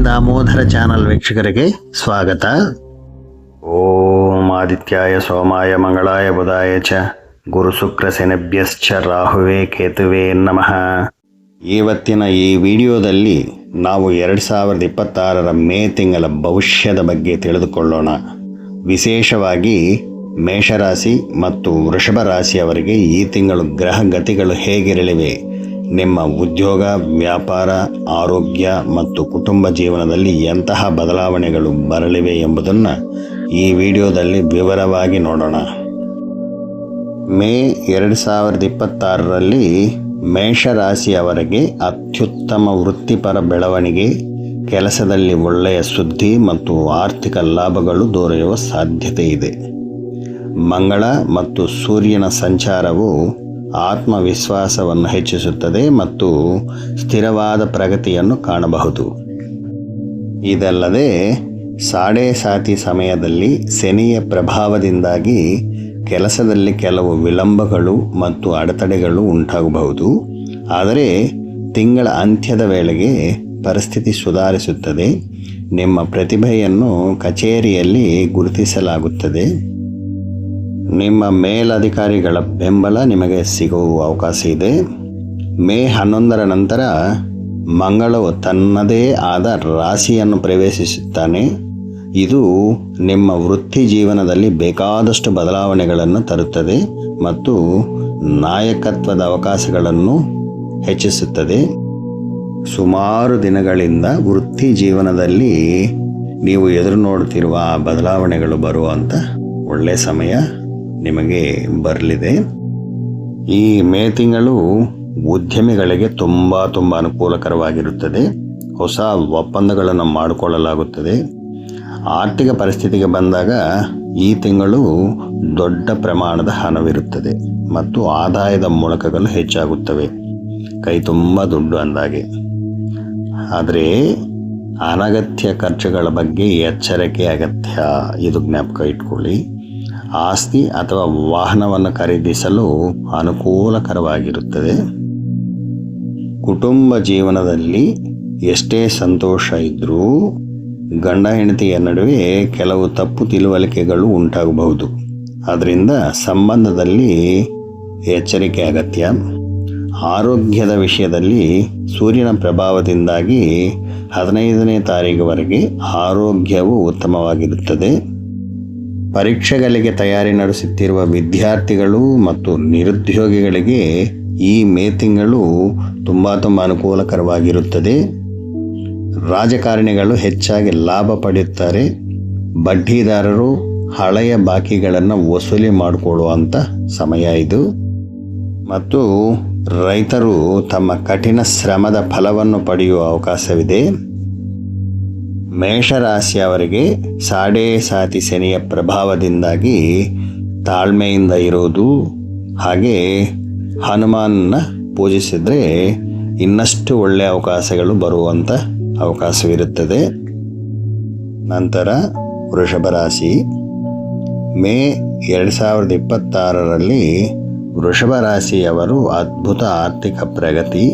Damodar channel ವೀಕ್ಷಕರಿಗೆ ಸ್ವಾಗತ. ಓಂ ಆದಿತ್ಯಾಯ ಸೋಮಾಯ ಮಂಗಳಾಯ ಬುಧಾಯ ಚ ಗುರು ಶುಕ್ರ ಶನಿಭ್ಯಶ್ಚ ರಾಹುವೇ ಕೇತುವೇ ನಮಃ. ಇವತ್ತಿನ ಈ ವಿಡಿಯೋದಲ್ಲಿ ನಾವು 2026 ಮೇ ತಿಂಗಳ ಭವಿಷ್ಯದ ಬಗ್ಗೆ ತಿಳಿದುಕೊಳ್ಳೋಣ. ವಿಶೇಷವಾಗಿ ಮೇಷರಾಶಿ ಮತ್ತು ವೃಷಭ ರಾಶಿಯವರಿಗೆ ಈ ತಿಂಗಳು ಗ್ರಹ ಗತಿಗಳು ಹೇಗಿರಲಿವೆ, ನಿಮ್ಮ ಉದ್ಯೋಗ, ವ್ಯಾಪಾರ, ಆರೋಗ್ಯ ಮತ್ತು ಕುಟುಂಬ ಜೀವನದಲ್ಲಿ ಎಂತಹ ಬದಲಾವಣೆಗಳು ಬರಲಿವೆ ಎಂಬುದನ್ನು ಈ ವಿಡಿಯೋದಲ್ಲಿ ವಿವರವಾಗಿ ನೋಡೋಣ. ಮೇ 2026ರಲ್ಲಿ ಮೇಷರಾಶಿಯವರಿಗೆ ಅತ್ಯುತ್ತಮ ವೃತ್ತಿಪರ ಬೆಳವಣಿಗೆ, ಕೆಲಸದಲ್ಲಿ ಒಳ್ಳೆಯ ಸುದ್ದಿ ಮತ್ತು ಆರ್ಥಿಕ ಲಾಭಗಳು ದೊರೆಯುವ ಸಾಧ್ಯತೆ ಇದೆ. ಮಂಗಳ ಮತ್ತು ಸೂರ್ಯನ ಸಂಚಾರವು ಆತ್ಮವಿಶ್ವಾಸವನ್ನು ಹೆಚ್ಚಿಸುತ್ತದೆ ಮತ್ತು ಸ್ಥಿರವಾದ ಪ್ರಗತಿಯನ್ನು ಕಾಣಬಹುದು. ಇದಲ್ಲದೆ ಸಾಡೆ ಸಾತಿ ಸಮಯದಲ್ಲಿ ಶನಿಯ ಪ್ರಭಾವದಿಂದಾಗಿ ಕೆಲಸದಲ್ಲಿ ಕೆಲವು ವಿಳಂಬಗಳು ಮತ್ತು ಅಡೆತಡೆಗಳು ಉಂಟಾಗಬಹುದು. ಆದರೆ ತಿಂಗಳ ಅಂತ್ಯದ ವೇಳೆಗೆ ಪರಿಸ್ಥಿತಿ ಸುಧಾರಿಸುತ್ತದೆ. ನಿಮ್ಮ ಪ್ರತಿಭೆಯನ್ನು ಕಚೇರಿಯಲ್ಲಿ ಗುರುತಿಸಲಾಗುತ್ತದೆ. ನಿಮ್ಮ ಮೇಲಧಿಕಾರಿಗಳ ಬೆಂಬಲ ನಿಮಗೆ ಸಿಗುವ ಅವಕಾಶ ಇದೆ. ಮೇ 11ರ ನಂತರ ಮಂಗಳವು ತನ್ನದೇ ಆದ ರಾಶಿಯನ್ನು ಪ್ರವೇಶಿಸುತ್ತಾನೆ. ಇದು ನಿಮ್ಮ ವೃತ್ತಿ ಜೀವನದಲ್ಲಿ ಬೇಕಾದಷ್ಟು ಬದಲಾವಣೆಗಳನ್ನು ತರುತ್ತದೆ ಮತ್ತು ನಾಯಕತ್ವದ ಅವಕಾಶಗಳನ್ನು ಹೆಚ್ಚಿಸುತ್ತದೆ. ಸುಮಾರು ದಿನಗಳಿಂದ ವೃತ್ತಿ ಜೀವನದಲ್ಲಿ ನೀವು ಎದುರು ನೋಡುತ್ತಿರುವ ಬದಲಾವಣೆಗಳು ಬರುವಂಥ ಒಳ್ಳೆಯ ಸಮಯ ನಿಮಗೆ ಬರಲಿದೆ. ಈ ಮೇ ತಿಂಗಳು ಉದ್ಯಮಿಗಳಿಗೆ ತುಂಬ ಅನುಕೂಲಕರವಾಗಿರುತ್ತದೆ. ಹೊಸ ಒಪ್ಪಂದಗಳನ್ನು ಮಾಡಿಕೊಳ್ಳಲಾಗುತ್ತದೆ. ಆರ್ಥಿಕ ಪರಿಸ್ಥಿತಿಗೆ ಬಂದಾಗ ಈ ತಿಂಗಳು ದೊಡ್ಡ ಪ್ರಮಾಣದ ಹಣವಿರುತ್ತದೆ ಮತ್ತು ಆದಾಯದ ಮೂಲಕಗಳು ಹೆಚ್ಚಾಗುತ್ತವೆ. ಕೈ ತುಂಬ ದುಡ್ಡು ಅಂದಾಗೆ. ಆದರೆ ಅನಗತ್ಯ ಖರ್ಚುಗಳ ಬಗ್ಗೆ ಎಚ್ಚರಿಕೆ ಅಗತ್ಯ. ಇದು ಜ್ಞಾಪಕ ಇಟ್ಕೊಳ್ಳಿ. ಆಸ್ತಿ ಅಥವಾ ವಾಹನವನ್ನು ಖರೀದಿಸಲು ಅನುಕೂಲಕರವಾಗಿರುತ್ತದೆ. ಕುಟುಂಬ ಜೀವನದಲ್ಲಿ ಎಷ್ಟೇ ಸಂತೋಷ ಇದ್ದರೂ ಗಂಡ ಹೆಂಡತಿಯ ನಡುವೆ ಕೆಲವು ತಪ್ಪು ತಿಳುವಳಿಕೆಗಳು ಉಂಟಾಗಬಹುದು. ಆದ್ದರಿಂದ ಸಂಬಂಧದಲ್ಲಿ ಎಚ್ಚರಿಕೆ ಅಗತ್ಯ. ಆರೋಗ್ಯದ ವಿಷಯದಲ್ಲಿ ಸೂರ್ಯನ ಪ್ರಭಾವದಿಂದಾಗಿ 15ನೇ ತಾರೀಖುವರೆಗೆ ಆರೋಗ್ಯವು ಉತ್ತಮವಾಗಿರುತ್ತದೆ. ಪರೀಕ್ಷೆಗಳಿಗೆ ತಯಾರಿ ನಡೆಸುತ್ತಿರುವ ವಿದ್ಯಾರ್ಥಿಗಳು ಮತ್ತು ನಿರುದ್ಯೋಗಿಗಳಿಗೆ ಈ ಮೇ ತಿಂಗಳು ತುಂಬ ಅನುಕೂಲಕರವಾಗಿರುತ್ತದೆ. ರಾಜಕಾರಣಿಗಳು ಹೆಚ್ಚಾಗಿ ಲಾಭ ಪಡೆಯುತ್ತಾರೆ. ಬಡ್ಡಿದಾರರು ಹಳೆಯ ಬಾಕಿಗಳನ್ನು ವಸೂಲಿ ಮಾಡಿಕೊಳ್ಳುವಂಥ ಸಮಯ ಇದು. ಮತ್ತು ರೈತರು ತಮ್ಮ ಕಠಿಣ ಶ್ರಮದ ಫಲವನ್ನು ಪಡೆಯುವ ಅವಕಾಶವಿದೆ. ಮೇಷರಾಶಿಯವರಿಗೆ ಸಾಡೆ ಸಾತಿ ಶನಿಯ ಪ್ರಭಾವದಿಂದಾಗಿ ತಾಳ್ಮೆಯಿಂದ ಇರೋದು, ಹಾಗೆ ಹನುಮಾನನ ಪೂಜಿಸಿದರೆ ಇನ್ನಷ್ಟು ಒಳ್ಳೆಯ ಅವಕಾಶಗಳು ಬರುವಂಥ ಅವಕಾಶವಿರುತ್ತದೆ. ನಂತರ ವೃಷಭ ರಾಶಿ. ಮೇ 2026ರಲ್ಲಿ ವೃಷಭ ರಾಶಿಯವರು ಅದ್ಭುತ ಆರ್ಥಿಕ ಪ್ರಗತಿ,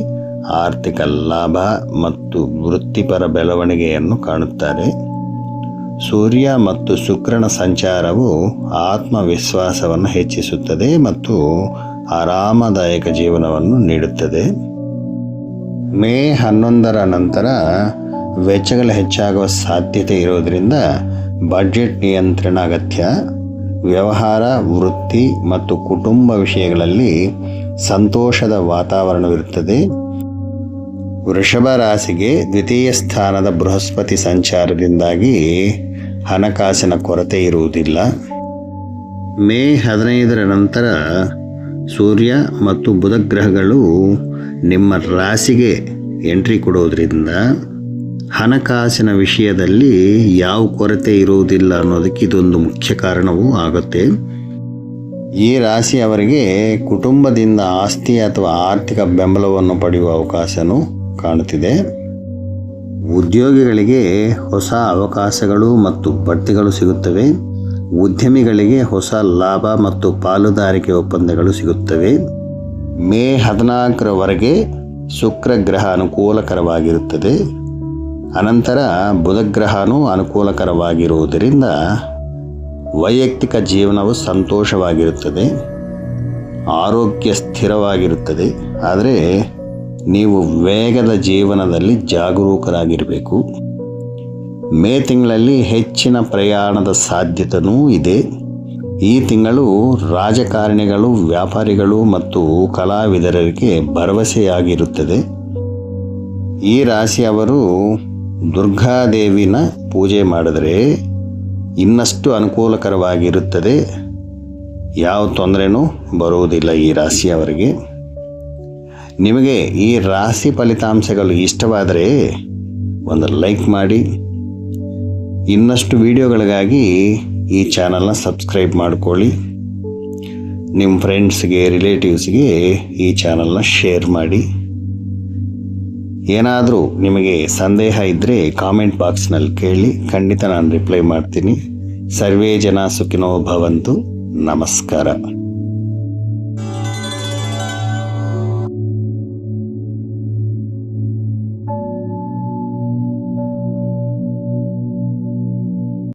ಆರ್ಥಿಕ ಲಾಭ ಮತ್ತು ವೃತ್ತಿಪರ ಬೆಳವಣಿಗೆಯನ್ನು ಕಾಣುತ್ತಾರೆ. ಸೂರ್ಯ ಮತ್ತು ಶುಕ್ರನ ಸಂಚಾರವು ಆತ್ಮವಿಶ್ವಾಸವನ್ನು ಹೆಚ್ಚಿಸುತ್ತದೆ ಮತ್ತು ಆರಾಮದಾಯಕ ಜೀವನವನ್ನು ನೀಡುತ್ತದೆ. ಮೇ 11ರ ನಂತರ ವೆಚ್ಚಗಳು ಹೆಚ್ಚಾಗುವ ಸಾಧ್ಯತೆ ಇರೋದರಿಂದ ಬಡ್ಜೆಟ್ ನಿಯಂತ್ರಣ ಅಗತ್ಯ. ವ್ಯವಹಾರ, ವೃತ್ತಿ ಮತ್ತು ಕುಟುಂಬ ವಿಷಯಗಳಲ್ಲಿ ಸಂತೋಷದ ವಾತಾವರಣವಿರುತ್ತದೆ. ವೃಷಭ ರಾಶಿಗೆ ದ್ವಿತೀಯ ಸ್ಥಾನದ ಬೃಹಸ್ಪತಿ ಸಂಚಾರದಿಂದಾಗಿ ಹಣಕಾಸಿನ ಕೊರತೆ ಇರುವುದಿಲ್ಲ. ಮೇ 15ರ ನಂತರ ಸೂರ್ಯ ಮತ್ತು ಬುಧ ಗ್ರಹಗಳು ನಿಮ್ಮ ರಾಶಿಗೆ ಎಂಟ್ರಿ ಕೊಡೋದ್ರಿಂದ ಹಣಕಾಸಿನ ವಿಷಯದಲ್ಲಿ ಯಾವ ಕೊರತೆ ಇರುವುದಿಲ್ಲ ಅನ್ನೋದಕ್ಕೆ ಇದೊಂದು ಮುಖ್ಯ ಕಾರಣವೂ ಆಗುತ್ತೆ. ಈ ರಾಶಿಯವರಿಗೆ ಕುಟುಂಬದಿಂದ ಆಸ್ತಿ ಅಥವಾ ಆರ್ಥಿಕ ಬೆಂಬಲವನ್ನು ಪಡೆಯುವ ಅವಕಾಶನೂ ಕಾಣುತ್ತಿದೆ. ಉದ್ಯೋಗಿಗಳಿಗೆ ಹೊಸ ಅವಕಾಶಗಳು ಮತ್ತು ಬಡ್ತಿಗಳು ಸಿಗುತ್ತವೆ. ಉದ್ಯಮಿಗಳಿಗೆ ಹೊಸ ಲಾಭ ಮತ್ತು ಪಾಲುದಾರಿಕೆ ಒಪ್ಪಂದಗಳು ಸಿಗುತ್ತವೆ. ಮೇ 14ರವರೆಗೆ ಶುಕ್ರ ಗ್ರಹ ಅನುಕೂಲಕರವಾಗಿರುತ್ತದೆ. ಅನಂತರ ಬುಧಗ್ರಹನೂ ಅನುಕೂಲಕರವಾಗಿರುವುದರಿಂದ ವೈಯಕ್ತಿಕ ಜೀವನವು ಸಂತೋಷವಾಗಿರುತ್ತದೆ, ಆರೋಗ್ಯ ಸ್ಥಿರವಾಗಿರುತ್ತದೆ. ಆದರೆ ನೀವು ವೇಗದ ಜೀವನದಲ್ಲಿ ಜಾಗರೂಕರಾಗಿರಬೇಕು. ಮೇ ತಿಂಗಳಲ್ಲಿ ಹೆಚ್ಚಿನ ಪ್ರಯಾಣದ ಸಾಧ್ಯತೆಯೂ ಇದೆ. ಈ ತಿಂಗಳು ರಾಜಕಾರಣಿಗಳು, ವ್ಯಾಪಾರಿಗಳು ಮತ್ತು ಕಲಾವಿದರಿಗೆ ಭರವಸೆಯಾಗಿರುತ್ತದೆ. ಈ ರಾಶಿಯವರು ದುರ್ಗಾದೇವಿನ ಪೂಜೆ ಮಾಡಿದರೆ ಇನ್ನಷ್ಟು ಅನುಕೂಲಕರವಾಗಿರುತ್ತದೆ. ಯಾವ ತೊಂದರೆನೂ ಬರುವುದಿಲ್ಲ ಈ ರಾಶಿಯವರಿಗೆ. ನಿಮಗೆ ಈ ರಾಶಿ ಫಲಿತಾಂಶಗಳು ಇಷ್ಟವಾದರೆ ಒಂದು ಲೈಕ್ ಮಾಡಿ. ಇನ್ನಷ್ಟು ವಿಡಿಯೋಗಳಿಗಾಗಿ ಈ ಚಾನಲ್ನ ಸಬ್ಸ್ಕ್ರೈಬ್ ಮಾಡಿಕೊಳ್ಳಿ. ನಿಮ್ಮ ಫ್ರೆಂಡ್ಸ್ಗೆ, ರಿಲೇಟಿವ್ಸ್ಗೆ ಈ ಚಾನಲ್ನ ಶೇರ್ ಮಾಡಿ. ಏನಾದರೂ ನಿಮಗೆ ಸಂದೇಹ ಇದ್ದರೆ ಕಾಮೆಂಟ್ ಬಾಕ್ಸ್ನಲ್ಲಿ ಕೇಳಿ, ಖಂಡಿತ ನಾನು ರಿಪ್ಲೈ ಮಾಡ್ತೀನಿ. ಸರ್ವೇ ಜನ ಸುಖಿನೋ ಭವಂತು. ನಮಸ್ಕಾರ.